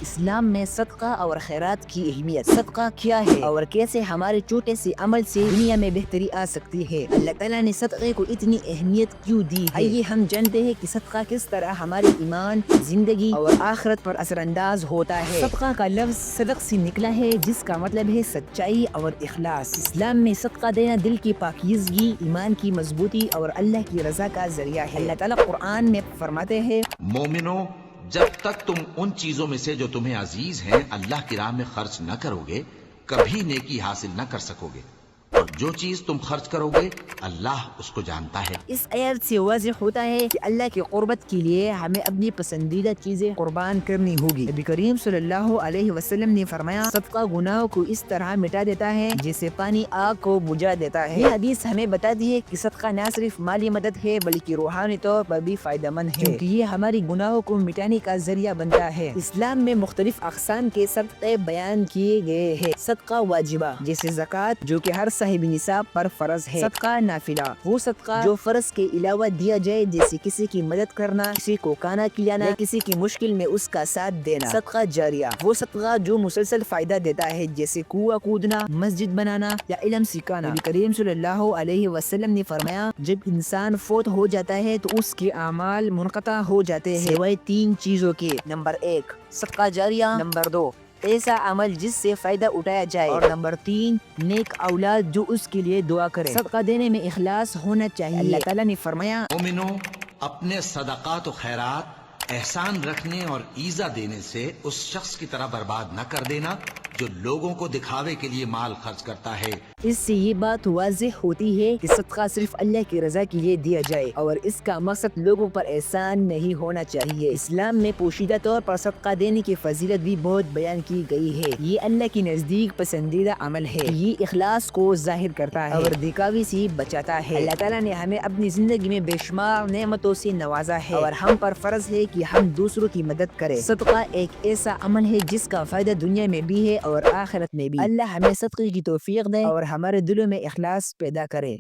اسلام میں صدقہ اور خیرات کی اہمیت۔ صدقہ کیا ہے اور کیسے ہمارے چھوٹے سے عمل سے دنیا میں بہتری آ سکتی ہے؟ اللہ تعالیٰ نے صدقے کو اتنی اہمیت کیوں دی ہے؟ آئیے ہم جانتے ہیں کہ صدقہ کس طرح ہمارے ایمان، زندگی اور آخرت پر اثر انداز ہوتا ہے۔ صدقہ کا لفظ صدق سے نکلا ہے، جس کا مطلب ہے سچائی اور اخلاص۔ اسلام میں صدقہ دینا دل کی پاکیزگی، ایمان کی مضبوطی اور اللہ کی رضا کا ذریعہ ہے۔ اللہ تعالیٰ قرآن میں فرماتے ہیں، مومنو، جب تک تم ان چیزوں میں سے جو تمہیں عزیز ہیں اللہ کی راہ میں خرچ نہ کرو گے کبھی نیکی حاصل نہ کر سکو گے، اور جو چیز تم خرچ کرو گے اللہ اس کو جانتا ہے۔ اس آیت سے واضح ہوتا ہے کہ اللہ کی قربت کے لیے ہمیں اپنی پسندیدہ چیزیں قربان کرنی ہوگی۔ نبی کریم صلی اللہ علیہ وسلم نے فرمایا، صدقہ گناہوں کو اس طرح مٹا دیتا ہے جیسے پانی آگ کو بجھا دیتا ہے۔ یہ حدیث ہمیں بتاتی ہے کہ صدقہ نہ صرف مالی مدد ہے بلکہ روحانی طور پر بھی فائدہ مند ہے، کیونکہ یہ ہماری گناہوں کو مٹانے کا ذریعہ بنتا ہے۔ اسلام میں مختلف اقسام کے صدقے بیان کیے گئے ہیں۔ صدقہ واجبہ جیسے زکوٰۃ، جو کہ ہر صاحب نصاب پر فرض ہے۔ صدقہ نافلہ، وہ صدقہ جو فرض کے علاوہ دیا جائے، جیسے کسی کی مدد کرنا، کسی کو کھانا کھلانا یا کسی کی مشکل میں اس کا ساتھ دینا۔ صدقہ جاریہ، وہ صدقہ جو مسلسل فائدہ دیتا ہے، جیسے کنواں کودنا، مسجد بنانا یا علم سکھانا۔ نبی کریم صلی اللہ علیہ وسلم نے فرمایا، جب انسان فوت ہو جاتا ہے تو اس کے اعمال منقطع ہو جاتے ہیں سوائے تین چیزوں کے۔ نمبر 1 صدقہ جاریہ، نمبر 2 ایسا عمل جس سے فائدہ اٹھایا جائے، اور نمبر 3 نیک اولاد جو اس کے لیے دعا کرے۔ صدقہ دینے میں اخلاص ہونا چاہیے۔ اللہ تعالیٰ نے فرمایا، مومنو، اپنے صدقات و خیرات احسان رکھنے اور ایزا دینے سے اس شخص کی طرح برباد نہ کر دینا جو لوگوں کو دکھاوے کے لیے مال خرچ کرتا ہے۔ اس سے یہ بات واضح ہوتی ہے کہ صدقہ صرف اللہ کی رضا کے لیے دیا جائے اور اس کا مقصد لوگوں پر احسان نہیں ہونا چاہیے۔ اسلام میں پوشیدہ طور پر صدقہ دینے کی فضیلت بھی بہت بیان کی گئی ہے۔ یہ اللہ کے نزدیک پسندیدہ عمل ہے، یہ اخلاص کو ظاہر کرتا ہے اور دکھاوے سے بچاتا ہے۔ اللہ تعالیٰ نے ہمیں اپنی زندگی میں بے شمار نعمتوں سے نوازا ہے اور ہم پر فرض ہے کہ ہم دوسروں کی مدد کریں۔ صدقہ ایک ایسا عمل ہے جس کا فائدہ دنیا میں بھی ہے اور آخرت میں بھی۔ اللہ ہمیں صدقے کی توفیق دے اور ہمارے دلوں میں اخلاص پیدا کرے۔